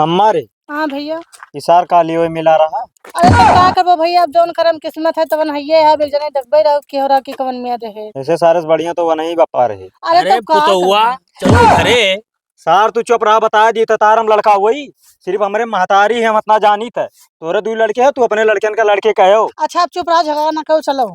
हमारे हाँ भैया। इसार काली ओय मिला रहा। अरे तो क्या करबो भैया, अब जौन करम किस्मत है तवन हइये है, बिल जने देखबे रहो कि होरा की कवन में रहे। ऐसे सारे बढ़िया तो वही बप्पा रहे। अरे तो का पुतौआ करबो? चलो घरे। सार तू चुप रहा, बता दी तारम लड़का वही सिर्फ हमरे महतारी है इतना जानी था। तोरे दो लड़के है, तू अपने लड़कन के लड़के कहो। अच्छा आप चुप रहो, झगड़ा ना करो, चलो।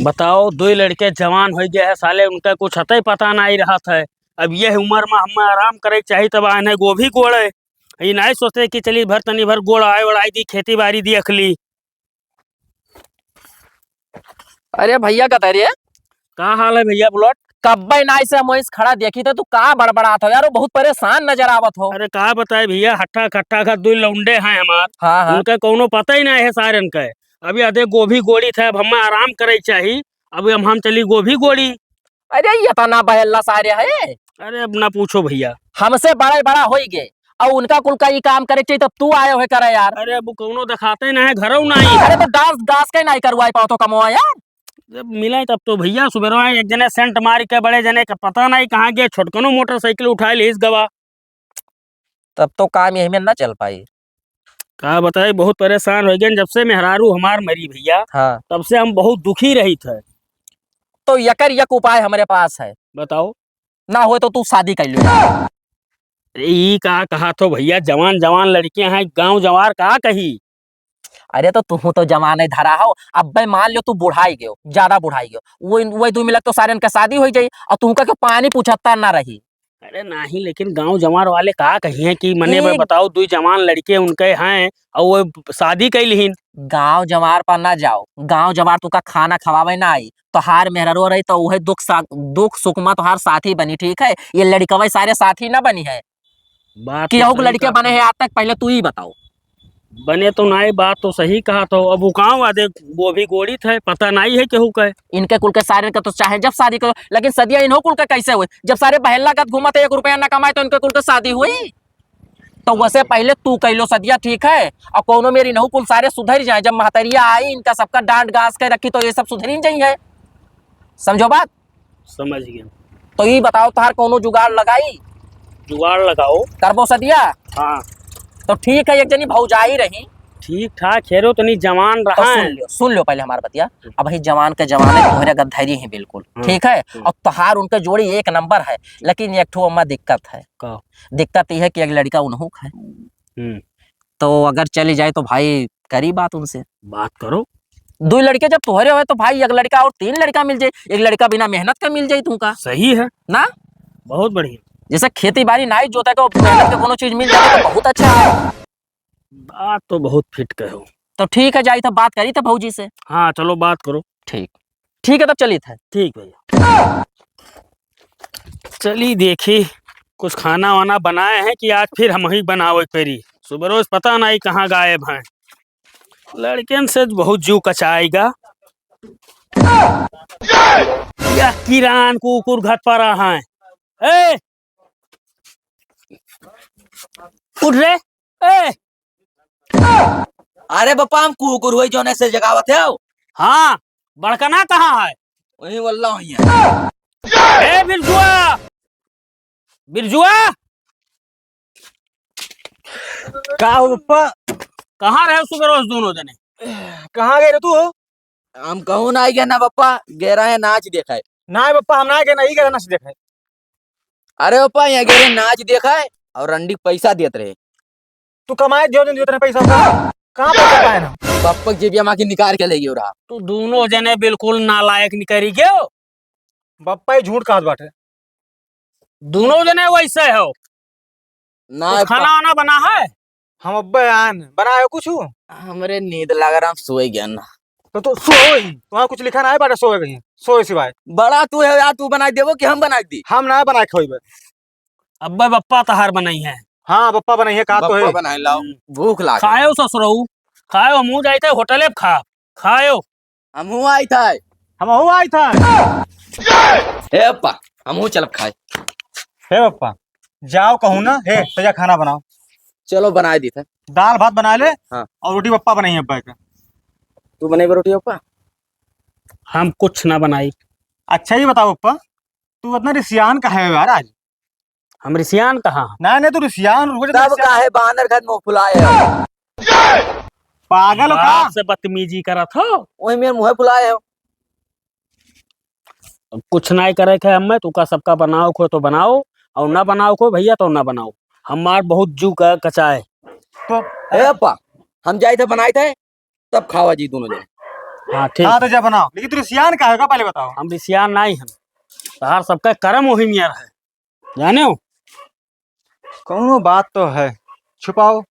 बताओ, दो लड़के जवान हो गए है साले, उनका कुछ हतई पता नहीं रहा था। अब ये उम्र में हम आराम करे चाहिए, तब आने गोभी गोड़े ये नहीं सोचते कि चली भर तनी भर गोड़ आए उड़ाई दी, खेती बाड़ी दी अखली। अरे भैया कतरिए का हाल है भैया बुलट? कब्बे नाई से मोइस खड़ा देखी तो तू का बड़बड़ात हो यार, वो बहुत परेशान नजर आवत हो। अरे का बताए भैया, हट्ठा कट्ठा का दो लौंडे हैं हमार। हाँ हाँ। उनका कोनो पता ही नहीं है सारन का। अभी अधे गोभी गोड़ी था, अब हम आराम करे चाहिए। अब हम चली गोभी गोड़ी। अरे ये तो ना बहल्ला सारे है। अरे अब ना पूछो भैया, हमसे बड़ा बड़ा हो गए और उनका कुल का ये काम करे चाहिए, तब तू आए हो करे यार। अरे अब कोनो दिखाते नहीं है, घरों नहीं। अरे तो डांस गास के नहीं करवाई पाओ तो कमवा यार। जब मिला तब तो भैया सुबह एक जने सेंट मार के, बड़े जने का पता नहीं कहाँ गए, छोटकनो मोटरसाइकिल उठा ली इस गवा। तब तो काम यही में ना चल पाई। कहा बताए, बहुत परेशान हो गए। जब से मेहरारू हमार मरी भैया, हाँ तब से हम बहुत दुखी रही थे। तो यकर यक उपाय हमारे पास है, बताओ। ना हो तो तू शादी कर लो। यही कहा तो भैया, जवान जवान लड़के हैं, गांव जवार कहा कही। अरे तो तू तो जमाने धरा हो, अब भाई मान लो तू बुढ़ाई गयो, ज्यादा बुढ़ाई गयो, वो दू मिलक तो सारे का शादी हो जाई और तू का पानी पूछता ना रही। अरे नहीं, लेकिन गांव जवार वाले कहा कही है कि मने एक- बताओ, दो जवान लड़के उनके हैं और वो शादी कैलिहीन। गांव जवार पर ना जाओ, गांव जवार तुका खाना खवावे ना आई तो हार मेहरो रही तो वही दुख सुख में तुहार साथी बनी, ठीक है। ये लड़कवा सारे साथी ना बनी है बात कि तो हो सही लड़के कहा। बने हैं आज तक, पहले तू ही बताओ। बने तो नहीं, बात तो सही कहा। तो अब वो गाँव आदे वो भी गोड़ी थे, पता नहीं है केहू का। इनके कुल के सारे का तो चाहे जब शादी करो, लेकिन सदिया इन्हों कुल का कैसे हुई? जब सारे बहला का घूमत है, 1 रुपया ना कमाए तो इनके कुल का शादी हुई। तो वैसे पहले तू कह लो सदिया, ठीक है। और कोनो मेरी नहू कुल सारे सुधर जाए, जब महतरिया आई इनका सबका डांट गास के रखी तो ये सब सुधरी जाई है। समझो बात? समझ गया। तो ये बताओ तुहार कोनो जुगाड़ लगाई? जुगाड़ लगाओ। करबो सदिया? हाँ तो ठीक है, एक जनी भौजाई रही। ठीक ठाक हेरो, तो नहीं जवान तो रहा है। सुन लो पहले हमारा बतिया। अब भाई जवान के जवाने तोहरे गद्दारी है बिल्कुल, ठीक है। और तुहार उनके जोड़ी एक नंबर है, लेकिन एक ठो अम्मा दिक्कत है। दिक्कत यह है कि एक लड़का उन्हों है। तो अगर चली जाए तो भाई करी बात उनसे। बात करो। 2 लड़के जब तोहरे हो तो भाई एक लड़का और 3 लड़का मिल जाए, एक लड़का बिना मेहनत का मिल जाए तुमका। सही है ना? बहुत बढ़िया। जैसे खेती बाड़ी नाई जोता को मेहनत का कोनो चीज मिल जाए तो बहुत अच्छा है। बात तो बहुत फिट कहो। तो ठीक है, जाई तब बात करी था भौजी से। हाँ चलो बात करो। ठीक ठीक है, तब चली था। ठीक भैया, चली देखी कुछ खाना वाना बनाए हैं कि आज फिर हम ही बनाओ करी। सुबह रोज पता नहीं कहाँ गायब हैं। लड़कन से बहुत जू कचाएगा। या किरान कुकुर घर पर रहा है। ए उठ रे। ए अरे बप्पा हम कुकुर हुई जोने से जगावत है। हाँ, बड़कना कहाँ है? वही वल्ला हुई है। ए बिरजुआ, बिरजुआ का हो पप्पा? कहाँ रहे सुबह रोज दोनों जने? कहाँ गए रे तू? हम कहूँ ना गया ना बप्पा, गेरा है नाच देखा है। ना बप्पा, हम ना गए, नहीं गए ना देखे। अरे बप्पा यहाँ गेरे नाच देखा है और रंडी पैसा देते रहे। तू कमाए जो दिन देते पैसा कहाँ पैसा पाए ना? पप्पा जेबिया माँ की निकाल के ले गयो रहा। तू दोनों जने बिल्कुल नालायक निकरी गयो। बप्पा ये झूठ काट बाटे। दोनों जने वैसे हो। ना कुछ खाना वाना बना है? हम अब्बे आन बनाए कुछ? हमरे नींद लग रहा, हम सोए गया ना। तो सोए ही वहाँ कुछ लिखा ना है बाटे, सोए गई सोए सिवाय। बड़ा तू है यार, तू बना देवो कि हम बना दी? हम ना बनाए खोइबे। अब्बे बप्पा तहार बनाई है। हाँ बप्पा बनाइए, का तो है। बना लाओ, भूख लाग। खायो ससुरऊ, खायो। मुँह जाते होटले पे खा खायो। हम आई था, हम हुआ आई था। हे पप्पा हम चल खाए। हे पप्पा जाओ कहूँ ना, हे तैयार खाना बनाओ। चलो बना दी था। दाल भात बना ले। हाँ। और रोटी पप्पा बनाइए अब्बा का। तू बनेगा रोटी पप्पा? हम कुछ ना बनाई। अच्छा ही बताओ पप्पा, तू इतना रिसियान का है यार आज? हम रिसियान कहाँ? ना नहीं तू रिसियान रुक जा, तब काहे बानर खत मुंह फुलाए हो? पागल हो का? आपसे बदतमीजी करत हो। वही मेरे मुंह फुलाए हो। कुछ नहीं करे थे हमें, तू का सबका बनाओ खो तो बनाओ, और ना बनाओ खो भैया तो ना बनाओ। हमार बहुत जू का कचाए। तो ए अप्पा, हम जाए थे बनाए थे तब खावा जी दोनों जने। हाँ ठीक। हाँ तो जा बनाओ, लेकिन तू रिसियान का है का पहले बताओ। हम रिसियान नहीं हम, तार सबका कर्म वही मियार है, जाने हो। कौनो बात तो है, छुपाओ।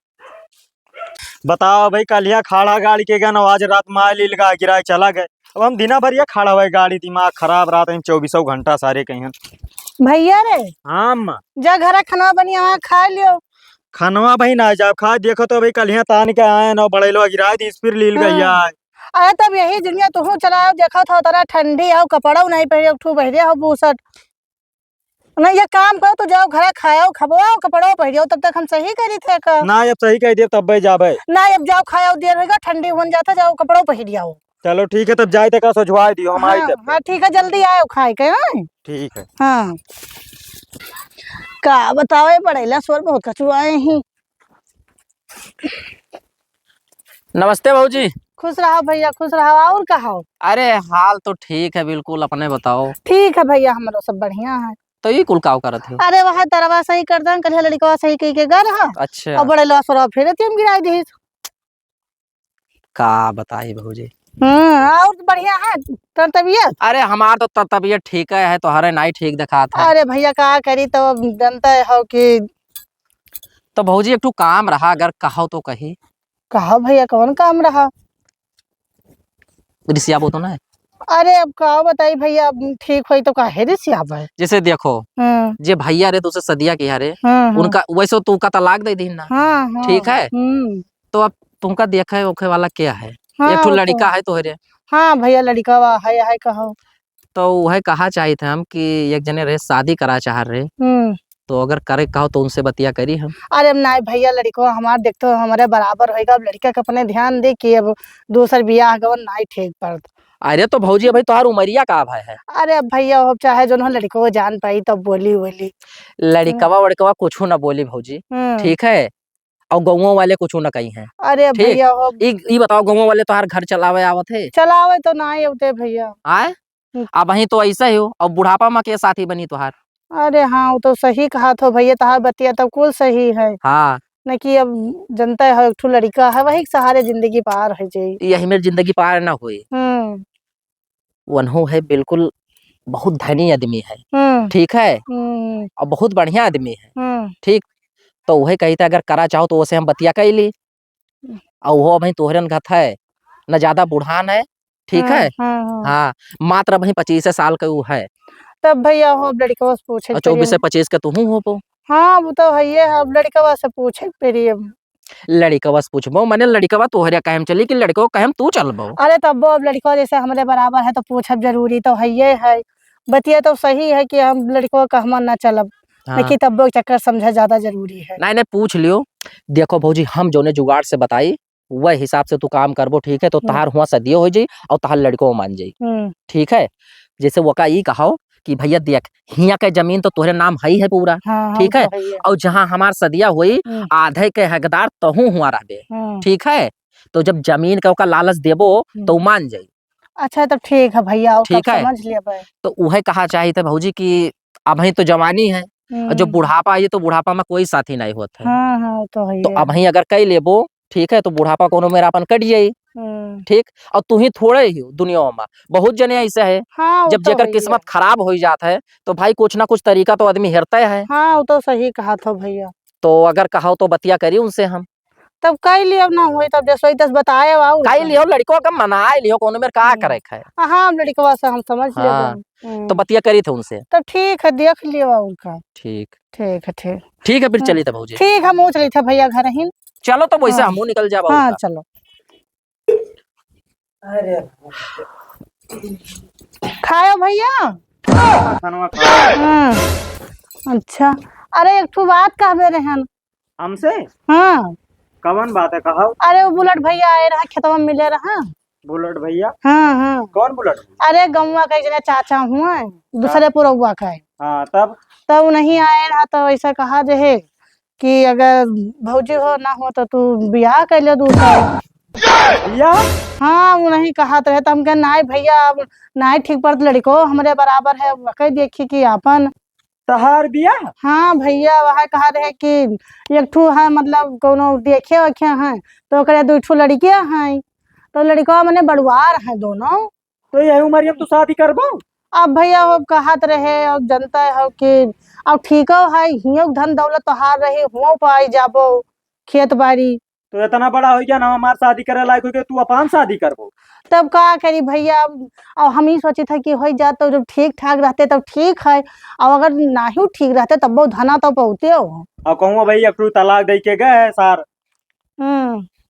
बताओ भाई, कल यहाँ खाड़ा गाड़ी के गन आज रात माल लगा गिराए चला गए। अब हम दिना भर ये खाड़ा हुआ गाड़ी, दिमाग खराब रात में 24 घंटा सारे कहीं। भैया रे हाँ अम्मा। जा घर खाना बनिया वहाँ खा लियो। खानवा भाई ना जाओ खा, देखो तो भाई कल यहाँ तान के आए ना बड़े लोग गिराए थी फिर लील गई है। अरे तब यही दुनिया तुहू चलाओ, देखा था तरह ठंडी हो, कपड़ा नहीं पहरे, ठू बहरे हो बूसट। नहीं ये काम करो तो जाओ घर खाओ खबो कपड़ो पहरियो, तब तक हम सही करी थे का। ना अब सही कह दिए तब भाई जाबे। ना अब जाओ खाओ, देर होगा ठंडी हो जाता, जाओ कपड़ो पहरियो। चलो ठीक है, तब जाए तक सजवा दियो हम आए हाँ, तब। हाँ ठीक है, जल्दी आओ खाए के। हाँ ठीक है। हाँ का बताओ, पढ़ेला स्वर बहुत कचुआए ही। नमस्ते भाजी। खुश रहो भैया, खुश रहो। और कहो? अरे हाल तो ठीक है बिल्कुल, अपने बताओ। ठीक है भैया, हमारो सब बढ़िया है। तो ये कुल काव करत हो? अरे वह तरवा सही कर दन, कल लड़का सही कही के घर है। अच्छा और बड़े लसरा फिर तुम गिराई दी। का बताई भाजी। और बढ़िया है तर तबियत? अरे हमार तो तबीयत ठीक है तो हरे नहीं ठीक दिखा था। अरे भैया का करी, तो जनता हो कि। तो भाजी एक ठू काम रहा, अगर कहो तो कही। कहो भैया, कौन काम रहा? ऋषिया वो तो ना है। अरे अब कहो बताई भैया, अब ठीक हुई तो काहे रे सियाब है। जैसे देखो, जे भैया रे तुझसे सदिया की रे, उनका वैसे तू का तलाक दे दी ना। हाँ ठीक है, तो अब तुमका देखे ओखे वाला क्या है? एक ठू लड़का है तो रे। हाँ भैया लड़का वा है कहो। तो वह कहा चाहिए थे हम कि एक जने रे शादी करा चाह रहे, तो अगर करे कहो तो उनसे बतिया करी हम। अरे नहीं भैया, लड़को हमार देखते हो हमारे बराबर होएगा, अब लड़का के अपने ध्यान दे कि अब दूसर बियाह गवन नहीं ठीक पड़त। अरे तो भौजी भाई तोहार उमरिया का भाई है। अरे अब भैया हो चाहे जो लड़को को जान पाई तब बोली बोली। लड़कवा वड़कवा कुछ ना बोली भौजी, ठीक है। और गाँव वाले कुछ न कही है। अरे भैया हो ई बताओ, गाँव वाले तोहार घर चलावे आवत है? चलावे तो ना होते भैया। आए अब वही तो ऐसा ही हो, और बुढ़ापा में के साथी बनी तोहार। अरे हाँ वो तो सही कहा तो भैया, तहार बतिया तब कुल सही है। हाँ न कि अब जनता है, एक ठो लड़का है वही सहारे जिंदगी पार है जी। यही मेरी जिंदगी पार ना हुई। वनहु है बिल्कुल, बहुत धनी आदमी है, ठीक है, और बहुत बढ़िया आदमी है, ठीक। तो वही कही था अगर करा चाहो तो उसे हम बतिया कर ली, और वो भाई तोहरन घत है न, ज्यादा बुढ़ान है, ठीक है। हाँ मात्र भाई 25 साल का वो है। तब भैया हो लड़का से पूछे, 24 से 25 का तू हो पो। हाँ वो तो है ये, अब लड़का से पूछे फिर लड़कवा से पूछबो, मैंने लड़कवा तोहरे कहम चली कि लड़को कहम तू चलबो। अरे तब अब लड़का जैसे हमारे बराबर है तो पूछब जरूरी तो है ये है। बतिया तो सही है कि हम लड़को कहमा ना चलब, लेकिन तब चक्कर समझा ज्यादा जरूरी है। नहीं पूछ लियो। देखो भौजी, हम जो ने जुगाड़ से बताई वह हिसाब से तू काम करबो, ठीक है। तो तहार हुआ सदियो हो जाई और तहार लड़को मान जाई, ठीक है। जैसे वो का ई कहो कि भैया देख, हिया के जमीन तो तोहरे नाम है पूरा, ठीक है। और जहाँ हमार सदिया हुई आधे के हकदार तहू हुआ रहबे, ठीक है। तो जब जमीन का लालच देबो तो मान जाई। अच्छा तब ठीक है भैया, ठीक है। समझ लिया भाई। तो वह कहा चाहिए थे भौजी कि अब ही तो जवानी है, और जब बुढ़ापा आई तो बुढ़ापा में कोई साथी नहीं होता है। तो अब ही अगर कई लेबो, ठीक है, तो बुढ़ापा कोनो मेरा अपन कट जाई, ठीक। और तू ही थोड़े ही दुनिया में बहुत जने ऐसे है। जब जेकर किस्मत खराब हो जाता है तो भाई कुछ ना कुछ तरीका तो आदमी हेरता है। हाँ वो तो सही कहा था भैया। तो अगर कहो तो बतिया करी उनसे हम, तब कई लियो ना हुई, तब जैसे दस बताए कई लियो, लड़को का मनाए लियो, कोनो मेरे का करे है। हाँ लड़कवा से हम समझ लियो। हाँ, तो बतिया करी थे उनसे। तब ठीक है, देख लियो उनका। ठीक ठीक है, ठीक ठीक है, फिर चली था भौजी। ठीक है, हम चली था भैया घर ही। चलो तो वैसे हम निकल जाओ। हाँ चलो। अरे खाओ भैया। अच्छा, अरे एक ठो बात कहबे रहन हमसे। हाँ कवन बात है, कहो। अरे वो बुलेट भैया आए रहा, खेतवा में मिले रहा। बुलेट भैया? हाँ हाँ। कौन बुलेट? अरे गौवा का जना चाचा हुआ दूसरे पुरौआ का है। हाँ तब तब नहीं आए रहा तो ऐसा कहा जे कि अगर भौजी हो ना हो तो तू ब्याह कर ले दूसरा। भैया हाँ वो नहीं कहा तो है तो हम कहे नहीं भैया अब नहीं ठीक पड़त लड़को हमरे बराबर है कह देखी कि अपन। तहार बिया? हाँ भैया वह कहा रहे कि एक ठू है मतलब कोनो देखे वखे हैं तो ओकरे दू ठू लड़कियां हैं तो लड़का मने बड़ुआर है दोनों। तो यही उम्र तू शादी करबो? अब भैया अब कहत रहे अब जनता है कि अब ठीक है हियो धन दौलत तो हार रही हुओ पाई जाबो खेत बाड़ी। तो इतना बड़ा हो गया ना हमार शादी करे लायक हो गया, तू अपन शादी करबो? तब का करी भैया अब हम ही सोचे थे कि हो जात तो जब ठीक ठाक रहते तब ठीक है और अगर नहीं ठीक रहते तब वो धना तो पहुँचते हो। और कहूँ भाई अब तू तलाक दे के गए है सार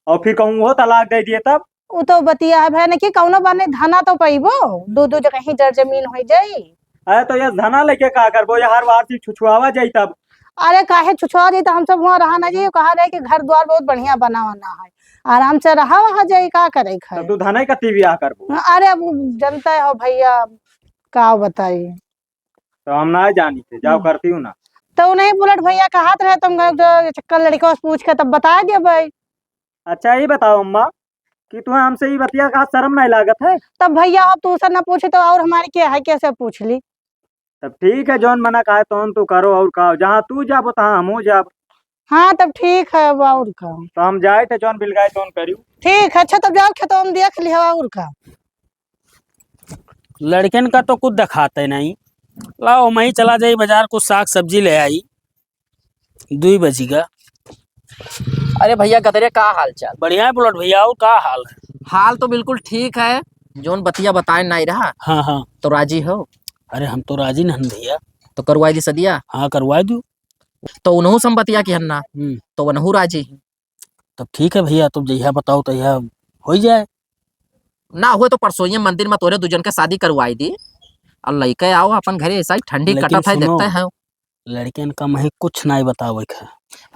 और फिर कहूँ वो तलाक दे दिए तब? वो तो बतिया है न कि कौनो बाने धना तो पैबो दो दो जगह ही जर जमीन हो जाई। अरे तो ये धना लेके का करबो? ये हर बार चीज छुछुआवा जाई तब। अरे काहे छुछुआ दी तो हम सब वहाँ रहा ना जी कहा रहे कि घर द्वार बहुत बढ़िया बना बना है आराम से रहा वहाँ जाई का करे तब तू धना कती ब्याह करबो? अरे अब जनता हो भैया का बताई। तो हम ना जानी थे जाओ करती हूँ ना। तो नहीं बुलेट भैया कहा रहे तुम चक्कर लड़कों से पूछ के तब बता दिया भाई। अच्छा ये बताओ अम्मा कि तुम्हें हमसे ही बतिया का शर्म नहीं लागत है? तब भैया अब तू से न पूछे तो और हमारे क्या है कैसे पूछ ली। तब ठीक है जौन मना कहा तो तू करो और कहो जहाँ तू जाबो तहाँ हमू जाब। हाँ तब ठीक है अब और का। तो हम जाए थे जौन बिल गाय तो करियो। ठीक है अच्छा तब जाओ खेतों में देख लिया और का। लड़कन का तो कुछ दिखाते नहीं। लाओ मैं ही चला जाई बाजार कुछ साग सब्जी ले आई 2 बजी का। अरे भैया गदरे का हाल चाल? बढ़िया है बुलेट भैया, और का हाल है? हाल तो बिल्कुल ठीक है। जोन बतिया बताए नहीं रहा हाँ हाँ। तो राजी हो? अरे हम तो राजी नहन भैया। तो करवाई दी सदिया? हाँ करवा दू। तो उन्हों संबतिया की हन्ना तो वनहु राजी। तब ठीक है भैया, तुम जहिया बताओ तो यह हो जाए। ना हुए तो परसों मंदिर में तोरे दुजन के शादी करवाई दी और लइके आओ अपन घरे ऐसा ही ठंडी लेकिन कटत है सुनो, देखते हैं। लड़कियन का मैं कुछ नहीं बतावे है।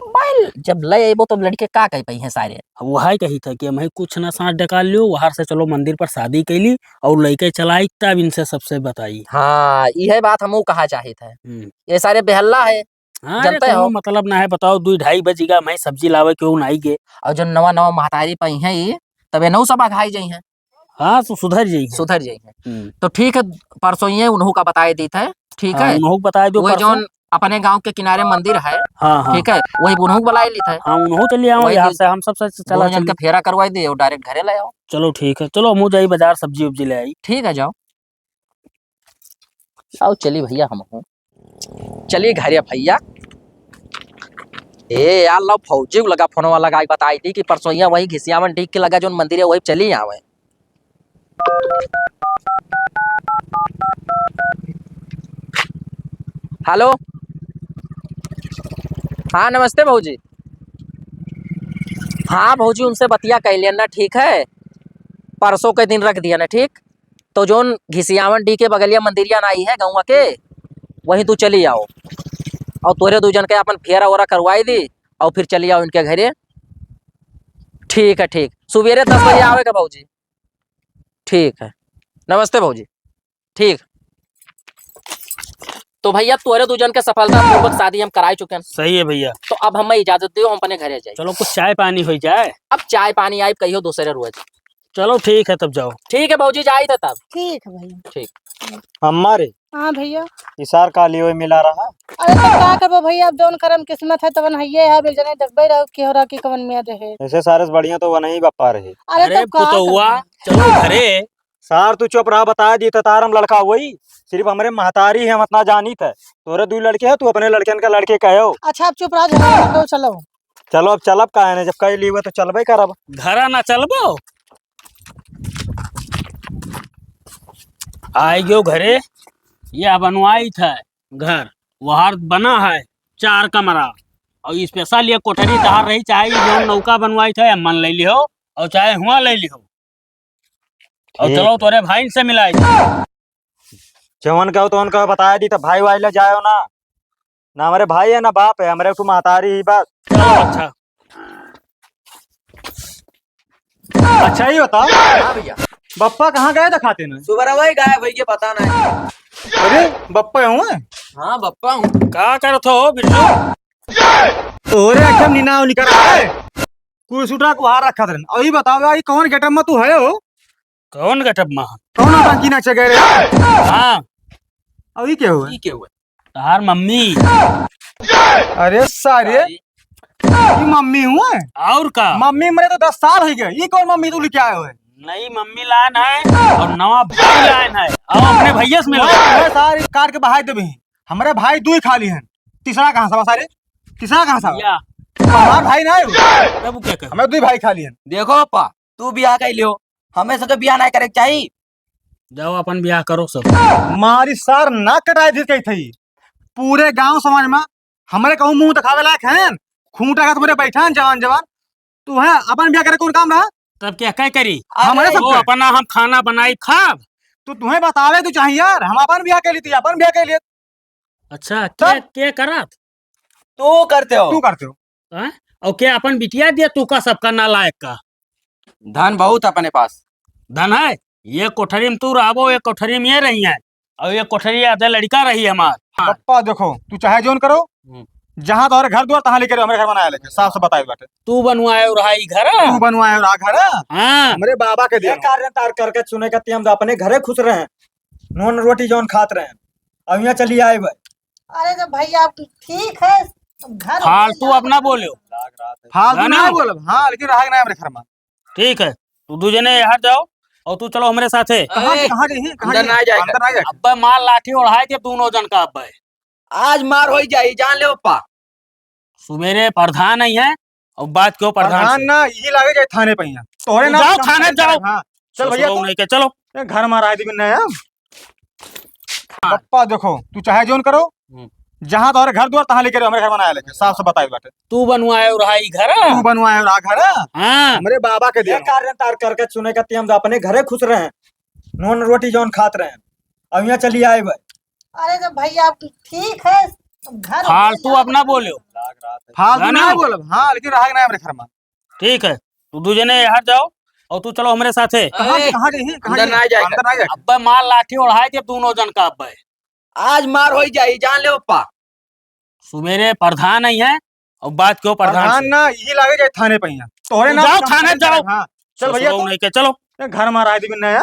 बैल जब ले अबो तो लड़के का कह पई हैं सारे। अब वही कही था कि मैं कुछ ना सांस डका लियो वहां से चलो मंदिर पर शादी कैली और लड़के चलाई तब इनसे सबसे बताई। हाँ यह बात हमू कहा चाहे थे। ये सारे बेहल्ला है हाँ जनते हो। मतलब ना है बताओ 2-2:30 बजेगा मैं सब्जी लावे क्यों नहीं गे। और जो नवा नवा महतारी पई है ये तबे नौ सब आघाई जाई हैं। हाँ तो सुधर जाइए। सुधर जाई हैं तो ठीक है परसों ये उन्हों का बताए दी थे। ठीक है उन्हों बता दो वही जोन अपने गांव के किनारे मंदिर है। हाँ हाँ ठीक है वही उन्हों बुलाई ली थे। हाँ उन्हों चलिए आओ वही यहाँ से हम सब चला जन के फेरा करवाई दे और डायरेक्ट घरे ले आओ। चलो ठीक है, चलो मुँह जाई बाजार सब्जी उब्जी ले आई। ठीक है जाओ आओ चलिए भैया हम हूँ चलिए घरे भैया। ए यार लो फौजी को लगा फोन वाला गाय बताई थी कि परसों वही घिसियावन ठीक के लगा जो मंदिर है वही चली आवे। हेलो हाँ नमस्ते भौजी। हाँ भौजी उनसे बतिया कह लेना ठीक है परसों के दिन रख दिया ना। ठीक तो जोन घिसियावन डी के बगलिया मंदिरिया आई है गाँव के वहीं तू चली आओ और तोरे दूजन के अपन फेरा वोरा करवाई दी और फिर चली आओ इनके घरे। ठीक है ठीक सुबेरे 10 बजे आवेगा भौजी। ठीक है नमस्ते भौजी। ठीक तो भैया तोरे दूजन के सफलता पूर्वक शादी हम कराई चुके हैं। सही है भैया। तो अब हमें इजाजत दियो हम अपने घरे जाए। चलो कुछ चाय पानी हो जाए। अब चाय पानी आई कहियो दूसरे रोज। चलो ठीक है तब जाओ। ठीक है भौजी जाई थे तब। ठीक है भैया। ठीक अम्मा रे हाँ भैया। इसार काली हुई मिला रहा। अरे तो क्या करबो भैया अब जौन करम किस्मत है तवन हइये है बिल जने देखबे रहो की हो रहा की कवन में रहे। ऐसे सारे से बढ़िया तो वही बप्पा रहे। अरे तब का पुतौआ चलो घरे। सार तू चुप रहा बता दी तो तारम लड़का वही सिर्फ हमारे महतारी है हम इतना जानी थे। तोरे 2 लड़के है तू अपने लड़कन का लड़के कहो। अच्छा अब चुप रहो झगड़ा मत करो चलो। चलो अब चलब का है जब कह ली हुए तो चलबे करब। घरा ना चलबो आई गयो घरे। यह बनवाई था घर वहां बना है 4 कमरा और स्पेशल ये कोठरी तहार रही चाहे जो नौका बनवाई था मन ले लियो और चाहे हुआ ले लियो और चलो तोरे भाई से मिलाई जवन कहो तो उनका बताया दी तो भाई वाई ले जाओ ना ना हमारे भाई है ना बाप है हमारे तू महतारी ही बस। चलो अच्छा अच्छा ही होता। हाँ भैया बप्पा कहाँ गए दिखाते ना? सुबह वही गायब भाई के पता नहीं। अरे बप्पा हूँ हाँ बप्पा हूँ। क्या करत हो बिट्टू? ओरे एकदम निनाव निकल रहा है। कुर्सुटा को हार रखा था। अभी बताओ भाई कौन गेटअप में तू है हो? कौन गटप महा? कौन टंकी ना चगे रे? हाँ अभी क्या हुआ? की के हुए? तार मम्मी। अरे सारे ये मम्मी हूँ। और का? मम्मी मरे तो 10 साल हो गए। ये कौन मम्मी तू लेके आए हो? नई मम्मी लाइन है और नवा भाई लाइन है। आओ अपने भैया से मिलो। सारे काट के बहाई देबे। हमारे भाई दो ही खाली हैं। तीसरा कहाँ था सारे? तीसरा कहाँ था? या हमारा भाई ना है। तब क्या कर? हमें दो ही भाई खाली हैं। देखो पप्पा तू बियाह कर लियो, हमें से तो बियाह नहीं करे चाहिए। जाओ अपन ब्याह करो सब। मारी सार ना कटाई दी कही थी। पूरे गांव समाज में हमारे कहूँ मुंह दिखावे लायक हैं। खूंटा का तुम्हारे बैठा है जवान जवान। तू है अपन ब्याह करे कौन काम रहा? तब क्या क्या करी? हमारे सब वो अपना हम खाना बनाई खाब। तो तुम्हें बतावे तो चाहिए यार। हम अपन ब्याह के लिए अपन ब्याह के लिए अच्छा क्या करत? तू करते हो। तू करते हो। हैं? और क्या अपन बिटिया दिया तू का सबका नालायक का? धन बहुत अपने पास। धन है? ये कोठरी में तू रहो, ये कोठरी में ये रही है और ये कोठरी आधे लड़का रही हमार। हाँ। पप्पा देखो तू चाहे जोन करो। जहाँ तुम्हारे घर द्वार तहाँ लेके हमारे घर बनाया लेके साफ से बताए बाटे। तू बनवाए रहाई घर। तू बनवाए और घर हाँ हमारे बाबा के दिया। कार्य तार करके सुने का हम तो अपने घरे खुश रहे हैं। नॉन रोटी जौन खात रहे हैं। अब यहाँ चलिए आए भाई। अरे तो भैया ठीक है घर फालतू अपना बोलो। फालतू ना, नहीं ना। बोल। हाँ लेकिन रहा नहीं हमारे घर में। ठीक है तू दू जने यहाँ जाओ और तू चलो हमारे साथे। कहाँ ए, कहाँ जाइए? कहाँ अंदर ना जाइए? जाएगा। अंदर ना जाएगा। अब्बे माल लाठी उड़ाए के दोनों जन का अब्बे। आज मार हो जाए जान ले पप्पा। सुबेरे प्रधान नहीं है और बात क्यों प्रधान प्रधान से? ना यही लागे जाए थाने पे यहाँ। तोरे ना जाओ थाने जाओ। हाँ चल भैया ससुराल नहीं के चलो। तू घर में रहा थी नया। पप्पा देखो तू चाहे जोन करो। जहाँ तुम्हारे घर द्वार तहाँ लेके हमारे घर बनाया लेके साफ से बताए बाटे। तू बनवाए रहाई घर। तू बनवाए और घर हाँ हमारे बाबा के दिया। कार्य तार करके सुने का हम तो अपने घरे खुश रहे हैं। नॉन रोटी जौन खात रहे हैं। अब यहाँ चलिए आए भाई। अरे तो भैया ठीक है घर फालतू अपना बोलो। फालतू ना, ना। नहीं बोल। हाँ लेकिन रहा नहीं हमारे घर में। ठीक है तू दू जने यहाँ जाओ और तू चलो हमारे साथे। कहाँ ए, कहाँ जाइए? कहाँ अंदर ना जाइए? जाएगा। अंदर ना जाएगा। अब्बे माल लाठी उड़ाए के दोनों जन का अब्बे। आज मार हो जाए जान ले पप्पा। सुबेरे प्रधान नहीं है और बात क्यों प्रधान प्रधान से? ना यही लागे जाए थाने पे यहाँ। तोरे ना जाओ थाने जाओ। हाँ चल भैया ससुराल नहीं के चलो। तू घर में रहा थी नया।